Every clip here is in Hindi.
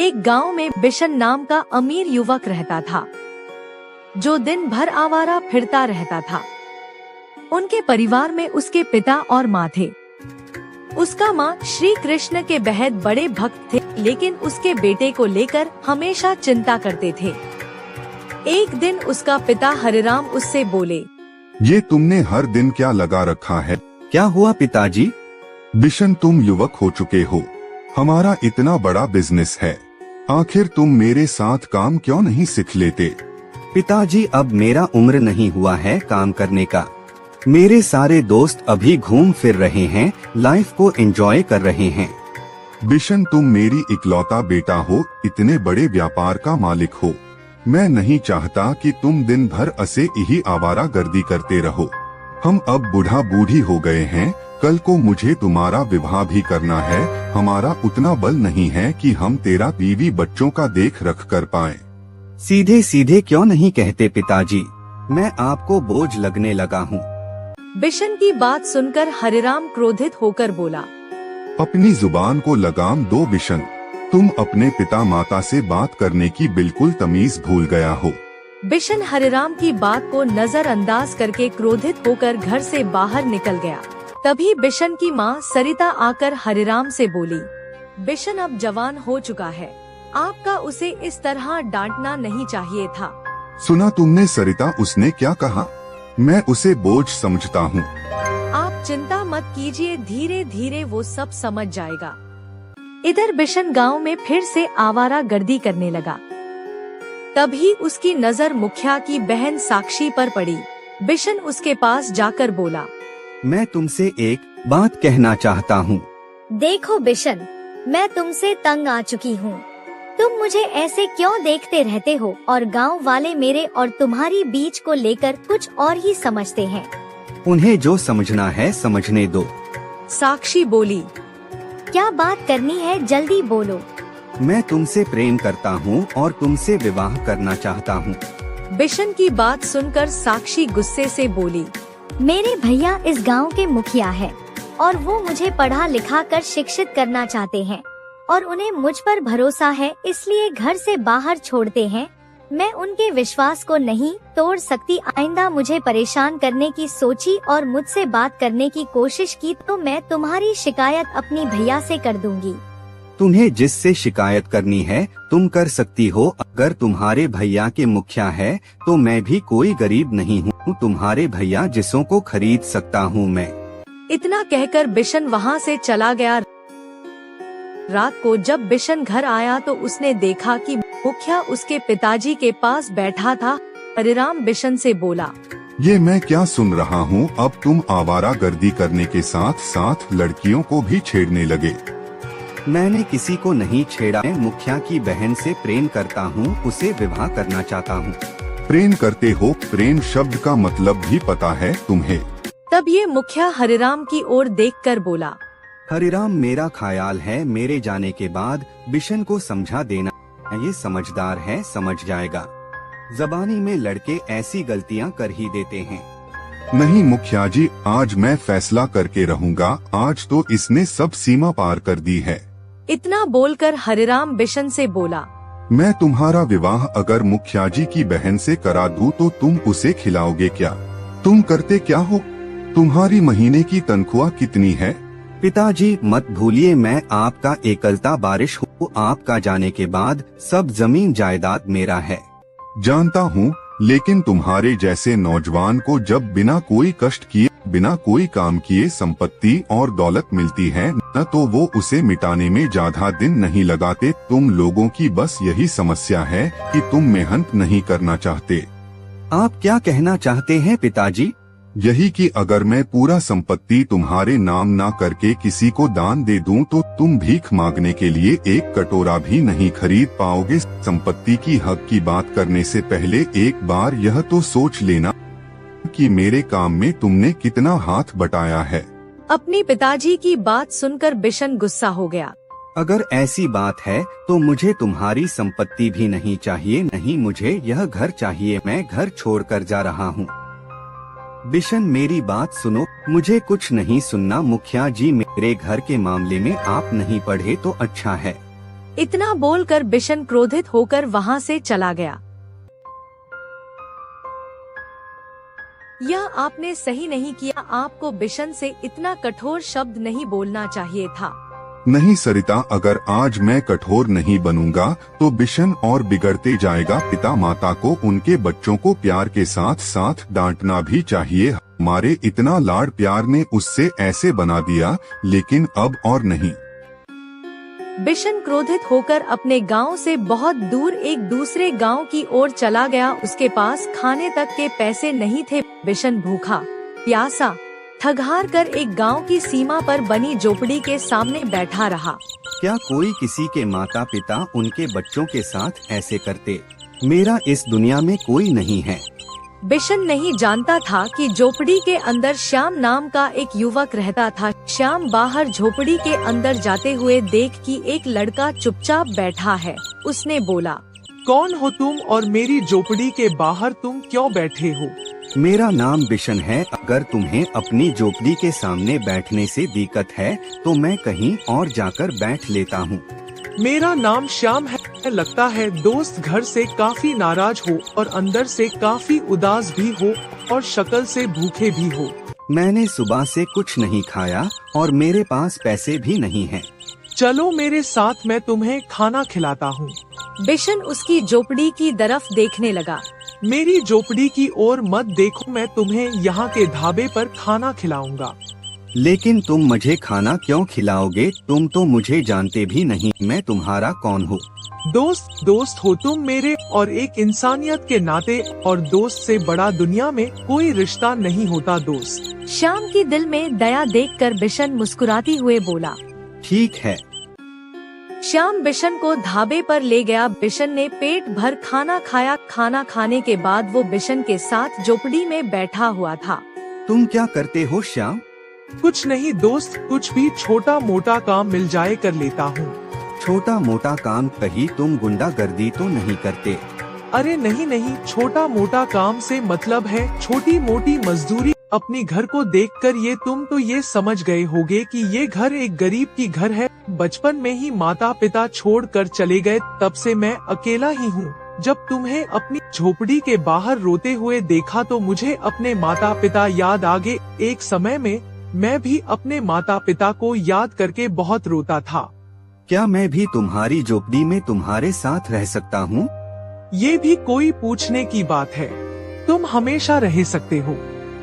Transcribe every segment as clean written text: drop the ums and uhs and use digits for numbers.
एक गांव में बिशन नाम का अमीर युवक रहता था, जो दिन भर आवारा फिरता रहता था। उनके परिवार में उसके पिता और माँ थे। उसका माँ श्री कृष्ण के बेहद बड़े भक्त थे, लेकिन उसके बेटे को लेकर हमेशा चिंता करते थे। एक दिन उसका पिता हरिराम उससे बोले, ये तुमने हर दिन क्या लगा रखा है? क्या हुआ पिताजी? बिशन, तुम युवक हो चुके हो, हमारा इतना बड़ा बिजनेस है, आखिर तुम मेरे साथ काम क्यों नहीं सीख लेते? पिताजी, अब मेरा उम्र नहीं हुआ है काम करने का। मेरे सारे दोस्त अभी घूम फिर रहे हैं, लाइफ को एंजॉय कर रहे हैं। बिशन, तुम मेरी इकलौता बेटा हो, इतने बड़े व्यापार का मालिक हो। मैं नहीं चाहता कि तुम दिन भर ऐसे ही आवारागर्दी करते रहो। हम अब बूढ़ा बूढ़ी हो गए हैं, कल को मुझे तुम्हारा विवाह भी करना है। हमारा उतना बल नहीं है कि हम तेरा बीवी बच्चों का देख रख कर पाएं। सीधे सीधे क्यों नहीं कहते पिताजी? मैं आपको बोझ लगने लगा हूँ। बिशन की बात सुनकर हरिराम क्रोधित होकर बोला, अपनी जुबान को लगाम दो बिशन, तुम अपने पिता माता से बात करने की बिल्कुल तमीज भूल गया हो। बिशन हरिराम की बात को नजरअंदाज करके क्रोधित होकर घर से बाहर निकल गया। तभी बिशन की माँ सरिता आकर हरिराम से बोली, बिशन अब जवान हो चुका है, आपका उसे इस तरह डांटना नहीं चाहिए था। सुना तुमने सरिता, उसने क्या कहा? मैं उसे बोझ समझता हूँ। आप चिंता मत कीजिए, धीरे धीरे वो सब समझ जाएगा। इधर बिशन गांव में फिर से आवारागर्दी करने लगा। तभी उसकी नजर मुखिया की बहन साक्षी पर पड़ी। बिशन उसके पास जाकर बोला, मैं तुमसे एक बात कहना चाहता हूँ। देखो बिशन, मैं तुमसे तंग आ चुकी हूँ। तुम मुझे ऐसे क्यों देखते रहते हो और गांव वाले मेरे और तुम्हारी बीच को लेकर कुछ और ही समझते हैं। उन्हें जो समझना है समझने दो। साक्षी बोली, क्या बात करनी है, जल्दी बोलो। मैं तुमसे प्रेम करता हूँ और तुमसे विवाह करना चाहता हूँ। बिशन की बात सुनकर साक्षी गुस्से से बोली, मेरे भैया इस गांव के मुखिया है और वो मुझे पढ़ा लिखा कर शिक्षित करना चाहते हैं और उन्हें मुझ पर भरोसा है, इसलिए घर से बाहर छोड़ते हैं। मैं उनके विश्वास को नहीं तोड़ सकती। आइंदा मुझे परेशान करने की सोची और मुझसे बात करने की कोशिश की तो मैं तुम्हारी शिकायत अपनी भैया से कर दूंगी। तुम्हें जिससे शिकायत करनी है तुम कर सकती हो। अगर तुम्हारे भैया के मुखिया है तो मैं भी कोई गरीब नहीं हूँ, तुम्हारे भैया जिसों को खरीद सकता हूँ मैं। इतना कहकर बिशन वहाँ से चला गया। रात को जब बिशन घर आया तो उसने देखा कि मुखिया उसके पिताजी के पास बैठा था। हरिराम बिशन से बोला, ये मैं क्या सुन रहा हूँ? अब तुम आवारागर्दी करने के साथ साथ लड़कियों को भी छेड़ने लगे। मैंने किसी को नहीं छेड़ा। मैं मुखिया की बहन से प्रेम करता हूँ, उसे विवाह करना चाहता हूँ। प्रेम करते हो? प्रेम शब्द का मतलब भी पता है तुम्हें? तब ये मुखिया हरिराम की ओर देखकर बोला, हरिराम, मेरा ख्याल है मेरे जाने के बाद बिशन को समझा देना। ये समझदार है, समझ जाएगा। जबानी में लड़के ऐसी गलतियाँ कर ही देते हैं। नहीं मुखिया जी, आज मैं फैसला करके रहूँगा। आज तो इसने सब सीमा पार कर दी है। इतना बोलकर हरिराम बिशन से बोला, मैं तुम्हारा विवाह अगर मुखिया जी की बहन से करा दूं तो तुम उसे खिलाओगे क्या? तुम करते क्या हो? तुम्हारी महीने की तनख्वाह कितनी है? पिताजी मत भूलिए, मैं आपका एकलता वारिस हूँ। आपका जाने के बाद सब जमीन जायदाद मेरा है। जानता हूँ, लेकिन तुम्हारे जैसे नौजवान को जब बिना कोई कष्ट किए, बिना कोई काम किए संपत्ति और दौलत मिलती है न तो वो उसे मिटाने में ज्यादा दिन नहीं लगाते। तुम लोगों की बस यही समस्या है कि तुम मेहनत नहीं करना चाहते। आप क्या कहना चाहते हैं पिताजी? यही कि अगर मैं पूरा संपत्ति तुम्हारे नाम ना करके किसी को दान दे दूं तो तुम भीख मांगने के लिए एक कटोरा भी नहीं खरीद पाओगे। संपत्ति की हक की बात करने से पहले एक बार यह तो सोच लेना कि मेरे काम में तुमने कितना हाथ बटाया है। अपने पिताजी की बात सुनकर बिशन गुस्सा हो गया। अगर ऐसी बात है तो मुझे तुम्हारी संपत्ति भी नहीं चाहिए, नहीं मुझे यह घर चाहिए। मैं घर छोड़कर जा रहा हूँ। बिशन, मेरी बात सुनो, मुझे कुछ नहीं सुनना। मुखिया जी, मेरे घर के मामले में आप नहीं पढ़े तो अच्छा है। इतना बोलकर बिशन क्रोधित होकर वहां से चला गया। यह आपने सही नहीं किया, आपको बिशन से इतना कठोर शब्द नहीं बोलना चाहिए था। नहीं सरिता, अगर आज मैं कठोर नहीं बनूंगा तो बिशन और बिगड़ते जाएगा। पिता माता को उनके बच्चों को प्यार के साथ साथ डांटना भी चाहिए। हमारे इतना लाड़ प्यार ने उससे ऐसे बना दिया, लेकिन अब और नहीं। बिशन क्रोधित होकर अपने गांव से बहुत दूर एक दूसरे गांव की ओर चला गया। उसके पास खाने तक के पैसे नहीं थे। बिशन भूखा प्यासा थक-हार कर एक गांव की सीमा पर बनी झोपड़ी के सामने बैठा रहा। क्या कोई किसी के माता पिता उनके बच्चों के साथ ऐसे करते? मेरा इस दुनिया में कोई नहीं है। बिशन नहीं जानता था कि झोपड़ी के अंदर श्याम नाम का एक युवक रहता था। श्याम बाहर झोपड़ी के अंदर जाते हुए देख कि एक लड़का चुपचाप बैठा है। उसने बोला, कौन हो तुम और मेरी झोपड़ी के बाहर तुम क्यों बैठे हो? मेरा नाम बिशन है। अगर तुम्हें अपनी झोपड़ी के सामने बैठने से दिक्कत है तो मैं कहीं और जाकर बैठ लेता हूँ। मेरा नाम श्याम है। लगता है दोस्त घर से काफी नाराज हो और अंदर से काफी उदास भी हो और शक्ल से भूखे भी हो। मैंने सुबह से कुछ नहीं खाया और मेरे पास पैसे भी नहीं हैं। चलो मेरे साथ, मैं तुम्हें खाना खिलाता हूँ। बिशन उसकी झोपड़ी की तरफ देखने लगा। मेरी झोपड़ी की ओर मत देखो, मैं तुम्हें यहाँ के ढाबे पर खाना खिलाऊंगा। लेकिन तुम मुझे खाना क्यों खिलाओगे? तुम तो मुझे जानते भी नहीं, मैं तुम्हारा कौन हूँ? दोस्त हो तुम मेरे, और एक इंसानियत के नाते, और दोस्त से बड़ा दुनिया में कोई रिश्ता नहीं होता दोस्त। श्याम की दिल में दया देखकर बिशन मुस्कुराती हुए बोला, ठीक है। श्याम बिशन को ढाबे पर ले गया। बिशन ने पेट भर खाना खाया। खाना खाने के बाद वो बिशन के साथ झोपड़ी में बैठा हुआ था। तुम क्या करते हो श्याम? कुछ नहीं दोस्त, कुछ भी छोटा मोटा काम मिल जाए कर लेता हूँ। छोटा मोटा काम? कहीं तुम गुंडागर्दी तो नहीं करते? अरे नहीं, छोटा मोटा काम से मतलब है छोटी मोटी मजदूरी। अपनी घर को देखकर ये तुम तो ये समझ गए होगे कि ये घर एक गरीब की घर है। बचपन में ही माता पिता छोड़कर चले गए, तब से मैं अकेला ही हूँ। जब तुम्हें अपनी झोपड़ी के बाहर रोते हुए देखा तो मुझे अपने माता पिता याद आ गए। एक समय में मैं भी अपने माता पिता को याद करके बहुत रोता था। क्या मैं भी तुम्हारी झोपड़ी में तुम्हारे साथ रह सकता हूँ? ये भी कोई पूछने की बात है, तुम हमेशा रह सकते हो।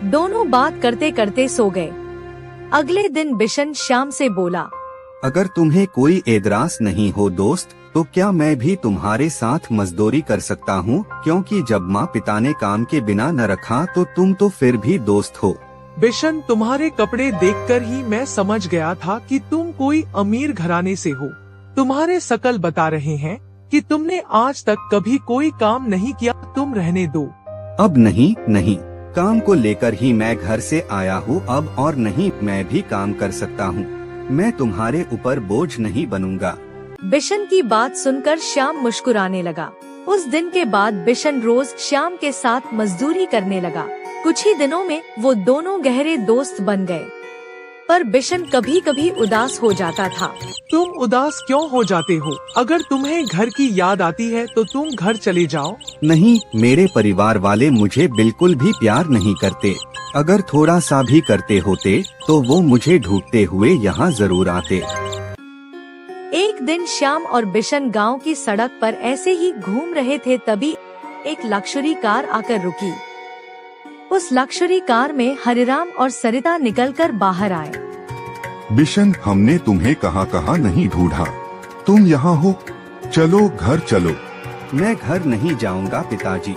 दोनों बात करते करते सो गए। अगले दिन बिशन श्याम से बोला, अगर तुम्हें कोई एतराज नहीं हो दोस्त, तो क्या मैं भी तुम्हारे साथ मजदूरी कर सकता हूँ? क्योंकि जब माँ पिता ने काम के बिना न रखा तो तुम तो फिर भी दोस्त हो। बिशन, तुम्हारे कपड़े देखकर ही मैं समझ गया था कि तुम कोई अमीर घराने से हो। तुम्हारे शकल बता रहे हैं कि तुमने आज तक कभी कोई काम नहीं किया। तुम रहने दो। अब नहीं, काम को लेकर ही मैं घर से आया हूँ। अब और नहीं, मैं भी काम कर सकता हूँ। मैं तुम्हारे ऊपर बोझ नहीं बनूंगा। बिशन की बात सुनकर श्याम मुस्कुराने लगा। उस दिन के बाद बिशन रोज श्याम के साथ मजदूरी करने लगा। कुछ ही दिनों में वो दोनों गहरे दोस्त बन गए। पर बिशन कभी कभी उदास हो जाता था। तुम उदास क्यों हो जाते हो? अगर तुम्हें घर की याद आती है तो तुम घर चले जाओ। नहीं, मेरे परिवार वाले मुझे बिल्कुल भी प्यार नहीं करते। अगर थोड़ा सा भी करते होते तो वो मुझे ढूंढते हुए यहाँ जरूर आते। एक दिन श्याम और बिशन गांव की सड़क पर ऐसे ही घूम रहे थे, तभी एक लक्जरी कार आकर रुकी। उस लक्जरी कार में हरिराम और सरिता निकलकर बाहर आए। बिशन, हमने तुम्हें कहाँ नहीं ढूंढा, तुम यहाँ हो। चलो घर चलो। मैं घर नहीं जाऊंगा पिताजी।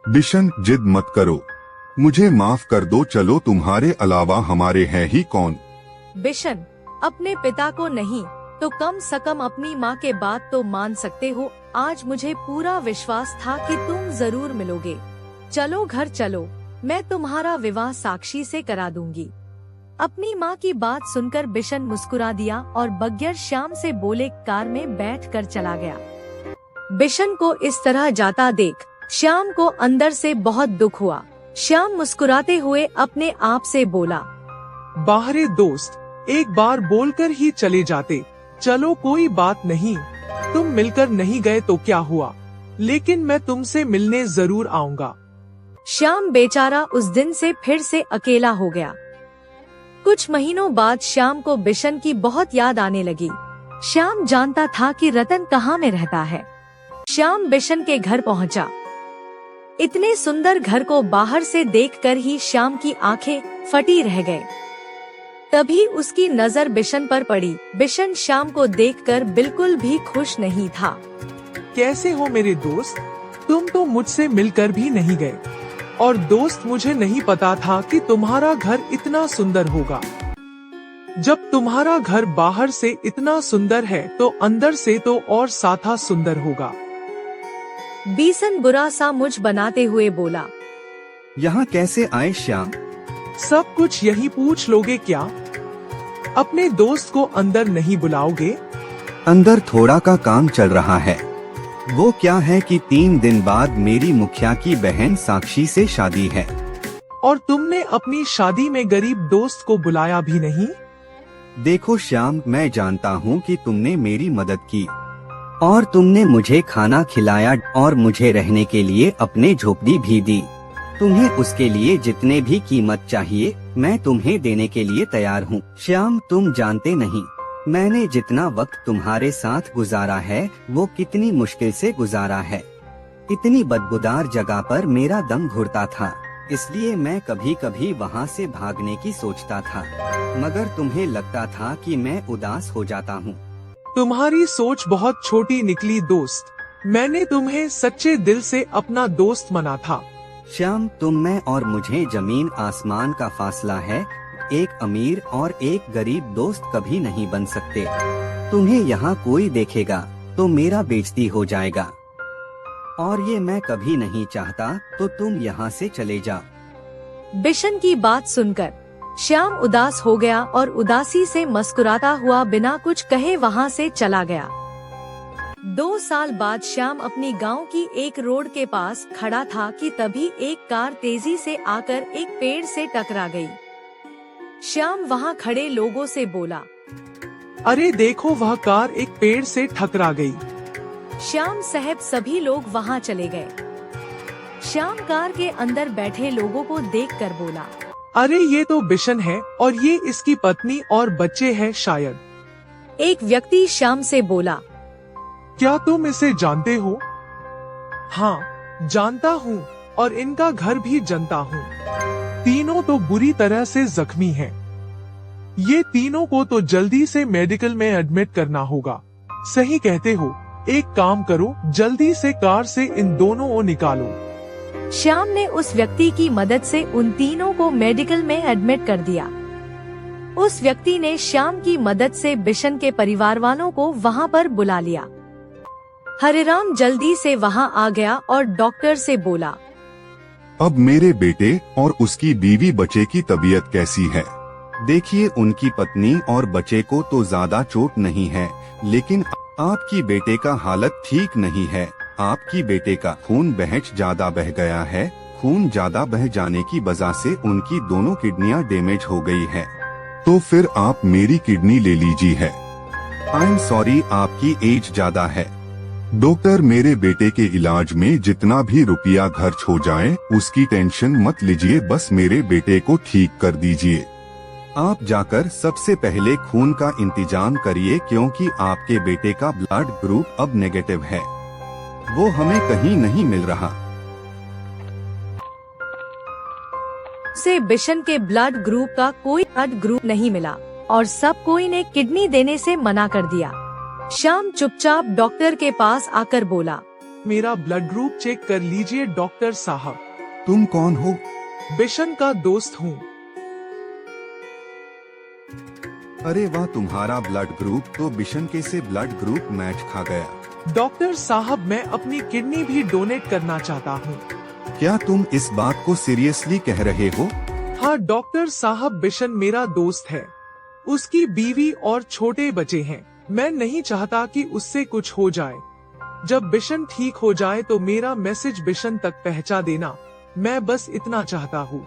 बिशन, जिद मत करो, मुझे माफ कर दो। चलो, तुम्हारे अलावा हमारे है ही कौन। बिशन, अपने पिता को नहीं तो कम से कम अपनी माँ के बात तो मान सकते हो। आज मुझे पूरा विश्वास था कि तुम जरूर मिलोगे। चलो घर चलो, मैं तुम्हारा विवाह साक्षी से करा दूंगी। अपनी माँ की बात सुनकर बिशन मुस्कुरा दिया और बगैर श्याम से बोले कार में बैठकर चला गया। बिशन को इस तरह जाता देख श्याम को अंदर से बहुत दुख हुआ। श्याम मुस्कुराते हुए अपने आप से बोला, बाहरे दोस्त, एक बार बोलकर ही चले जाते। चलो कोई बात नहीं, तुम मिलकर नहीं गए तो क्या हुआ, लेकिन मैं तुमसे मिलने जरूर आऊंगा। श्याम बेचारा उस दिन से फिर से अकेला हो गया। कुछ महीनों बाद श्याम को बिशन की बहुत याद आने लगी। श्याम जानता था कि रतन कहाँ में रहता है। श्याम बिशन के घर पहुंचा। इतने सुंदर घर को बाहर से देखकर ही श्याम की आंखें फटी रह गए। तभी उसकी नजर बिशन पर पड़ी। बिशन श्याम को देखकर बिल्कुल भी खुश नहीं था। कैसे हो मेरे दोस्त, तुम तो मुझसे मिलकर भी नहीं गए। और दोस्त, मुझे नहीं पता था कि तुम्हारा घर इतना सुंदर होगा। जब तुम्हारा घर बाहर से इतना सुंदर है तो अंदर से तो और साथा सुंदर होगा। बिशन बुरा सा मुझ बनाते हुए बोला। यहाँ कैसे आए श्याम? सब कुछ यही पूछ लोगे क्या? अपने दोस्त को अंदर नहीं बुलाओगे? अंदर थोड़ा का काम चल रहा है। वो क्या है कि 3 दिन बाद मेरी मुखिया की बहन साक्षी से शादी है। और तुमने अपनी शादी में गरीब दोस्त को बुलाया भी नहीं? देखो श्याम, मैं जानता हूँ कि तुमने मेरी मदद की और तुमने मुझे खाना खिलाया और मुझे रहने के लिए अपने झोपड़ी भी दी। तुम्हें उसके लिए जितने भी कीमत चाहिए मैं तुम्हें देने के लिए तैयार हूँ। श्याम, तुम जानते नहीं मैंने जितना वक्त तुम्हारे साथ गुजारा है वो कितनी मुश्किल से गुजारा है। इतनी बदबूदार जगह पर मेरा दम घुटता था, इसलिए मैं कभी कभी वहाँ से भागने की सोचता था, मगर तुम्हें लगता था कि मैं उदास हो जाता हूँ। तुम्हारी सोच बहुत छोटी निकली दोस्त। मैंने तुम्हें सच्चे दिल से अपना दोस्त माना था। श्याम, तुम में और मुझे जमीन आसमान का फासला है। एक अमीर और एक गरीब दोस्त कभी नहीं बन सकते। तुम्हें यहाँ कोई देखेगा तो मेरा बेइज्जती हो जाएगा और ये मैं कभी नहीं चाहता, तो तुम यहाँ से चले जाओ। बिशन की बात सुनकर श्याम उदास हो गया और उदासी से मुस्कुराता हुआ बिना कुछ कहे वहाँ से चला गया। 2 साल बाद श्याम अपनी गांव की एक रोड के पास खड़ा था कि तभी एक कार तेजी से आकर एक पेड़ से टकरा गई। श्याम वहाँ खड़े लोगों से बोला, अरे देखो, वह कार एक पेड़ से टकरा गई। श्याम साहब सभी लोग वहाँ चले गए। श्याम कार के अंदर बैठे लोगों को देखकर बोला, अरे ये तो बिशन है और ये इसकी पत्नी और बच्चे हैं शायद। एक व्यक्ति श्याम से बोला, क्या तुम इसे जानते हो? हाँ, जानता हूँ और इनका घर भी जानता हूँ। तीनों तो बुरी तरह से जख्मी हैं। ये तीनों को तो जल्दी से मेडिकल में एडमिट करना होगा। सही कहते हो, एक काम करो, जल्दी से कार से इन दोनों को निकालो। श्याम ने उस व्यक्ति की मदद से उन तीनों को मेडिकल में एडमिट कर दिया। उस व्यक्ति ने श्याम की मदद से बिशन के परिवार वालों को वहाँ पर बुला लिया। हरिराम जल्दी से वहाँ आ गया और डॉक्टर से बोला, अब मेरे बेटे और उसकी बीवी बच्चे की तबीयत कैसी है? देखिए, उनकी पत्नी और बच्चे को तो ज्यादा चोट नहीं है, लेकिन आपकी बेटे का हालत ठीक नहीं है। आपकी बेटे का खून बहुत ज्यादा बह गया है। खून ज्यादा बह जाने की वजह से उनकी दोनों किडनियां डैमेज हो गई है। तो फिर आप मेरी किडनी ले लीजिए है। आई एम सॉरी, आपकी एज ज्यादा है। डॉक्टर, मेरे बेटे के इलाज में जितना भी रुपया खर्च हो जाए उसकी टेंशन मत लीजिए, बस मेरे बेटे को ठीक कर दीजिए। आप जाकर सबसे पहले खून का इंतजाम करिए, क्योंकि आपके बेटे का ब्लड ग्रुप अब नेगेटिव है। वो हमें कहीं नहीं मिल रहा। से बिशन के ब्लड ग्रुप का कोई ब्लड ग्रुप नहीं मिला और सब कोई ने किडनी देने से मना कर दिया। श्याम चुपचाप डॉक्टर के पास आकर बोला, मेरा ब्लड ग्रुप चेक कर लीजिए डॉक्टर साहब। तुम कौन हो? बिशन का दोस्त हूँ। अरे वाह, तुम्हारा ब्लड ग्रुप तो बिशन के से ब्लड ग्रुप मैच खा गया। डॉक्टर साहब, मैं अपनी किडनी भी डोनेट करना चाहता हूँ। क्या तुम इस बात को सीरियसली कह रहे हो? हाँ डॉक्टर साहब, बिशन मेरा दोस्त है। उसकी बीवी और छोटे बच्चे हैं। मैं नहीं चाहता कि उससे कुछ हो जाए। जब बिशन ठीक हो जाए तो मेरा मैसेज बिशन तक पहुंचा देना। मैं बस इतना चाहता हूँ।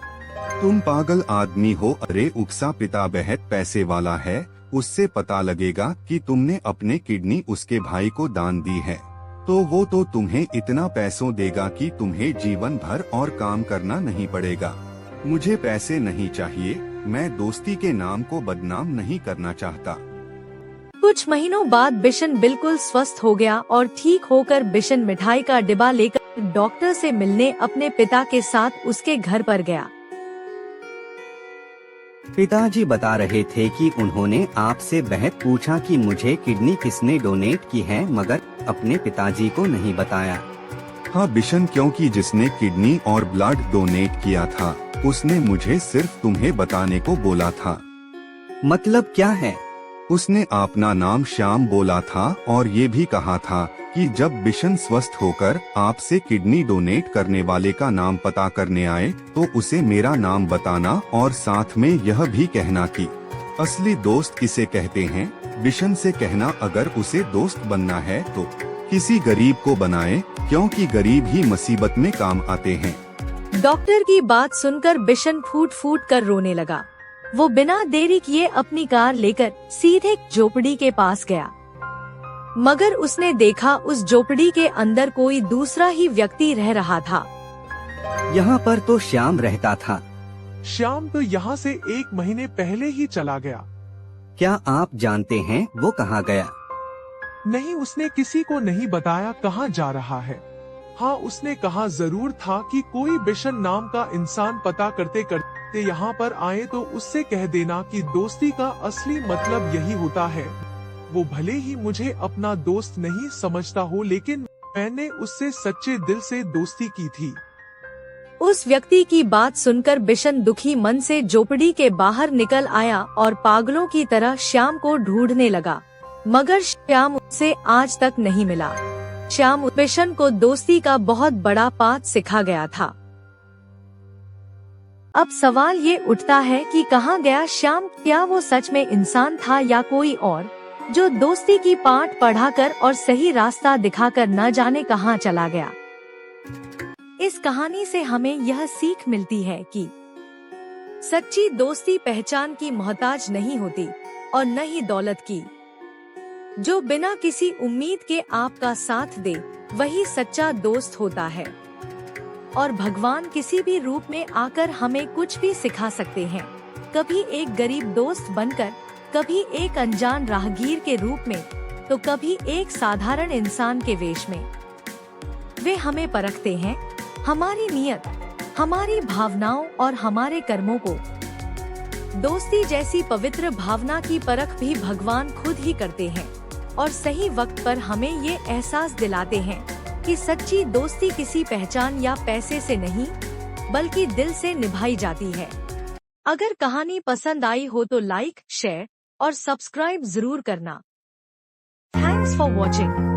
तुम पागल आदमी हो। अरे उकसा पिता बहुत पैसे वाला है, उससे पता लगेगा कि तुमने अपने किडनी उसके भाई को दान दी है, तो वो तो तुम्हें इतना पैसों देगा कि तुम्हें जीवन भर और काम करना नहीं पड़ेगा। मुझे पैसे नहीं चाहिए, मैं दोस्ती के नाम को बदनाम नहीं करना चाहता। कुछ महीनों बाद बिशन बिल्कुल स्वस्थ हो गया और ठीक होकर बिशन मिठाई का डिब्बा लेकर डॉक्टर से मिलने अपने पिता के साथ उसके घर पर गया। पिताजी बता रहे थे कि उन्होंने आपसे बहुत पूछा कि मुझे किडनी किसने डोनेट की है, मगर अपने पिताजी को नहीं बताया। हाँ बिशन, क्योंकि जिसने किडनी और ब्लड डोनेट किया था उसने मुझे सिर्फ तुम्हें बताने को बोला था। मतलब क्या है? उसने अपना नाम श्याम बोला था और ये भी कहा था कि जब बिशन स्वस्थ होकर आपसे किडनी डोनेट करने वाले का नाम पता करने आए तो उसे मेरा नाम बताना और साथ में यह भी कहना कि असली दोस्त किसे कहते हैं। बिशन से कहना अगर उसे दोस्त बनना है तो किसी गरीब को बनाए, क्योंकि गरीब ही मुसीबत में काम आते हैं। डॉक्टर की बात सुनकर बिशन फूट फूट कर रोने लगा। वो बिना देरी किए अपनी कार लेकर सीधे झोपड़ी के पास गया, मगर उसने देखा उस झोपड़ी के अंदर कोई दूसरा ही व्यक्ति रह रहा था। यहाँ पर तो श्याम रहता था। श्याम तो यहाँ से 1 महीने पहले ही चला गया। क्या आप जानते हैं वो कहाँ गया? नहीं, उसने किसी को नहीं बताया कहाँ जा रहा है। हाँ, उसने कहा जरूर था कि कोई बिशन नाम का इंसान पता करते करते यहाँ पर आए तो उससे कह देना कि दोस्ती का असली मतलब यही होता है। वो भले ही मुझे अपना दोस्त नहीं समझता हो, लेकिन मैंने उससे सच्चे दिल से दोस्ती की थी। उस व्यक्ति की बात सुनकर बिशन दुखी मन से झोपड़ी के बाहर निकल आया और पागलों की तरह श्याम को ढूंढने लगा, मगर श्याम उसे आज तक नहीं मिला। श्याम बिशन को दोस्ती का बहुत बड़ा पाठ सिखा गया था। अब सवाल ये उठता है कि कहाँ गया श्याम? क्या वो सच में इंसान था या कोई और, जो दोस्ती की पाठ पढ़ाकर और सही रास्ता दिखाकर न जाने कहाँ चला गया? इस कहानी से हमें यह सीख मिलती है कि सच्ची दोस्ती पहचान की मोहताज नहीं होती और न ही दौलत की। जो बिना किसी उम्मीद के आपका साथ दे वही सच्चा दोस्त होता है। और भगवान किसी भी रूप में आकर हमें कुछ भी सिखा सकते हैं, कभी एक गरीब दोस्त बनकर, कभी एक अनजान राहगीर के रूप में, तो कभी एक साधारण इंसान के वेश में। वे हमें परखते हैं, हमारी नीयत, हमारी भावनाओं और हमारे कर्मों को। दोस्ती जैसी पवित्र भावना की परख भी भगवान खुद ही करते हैं और सही वक्त पर हमें ये एहसास दिलाते हैं कि सच्ची दोस्ती किसी पहचान या पैसे से नहीं, बल्कि दिल से निभाई जाती है। अगर कहानी पसंद आई हो तो लाइक, शेयर और सब्सक्राइब जरूर करना। Thanks for watching.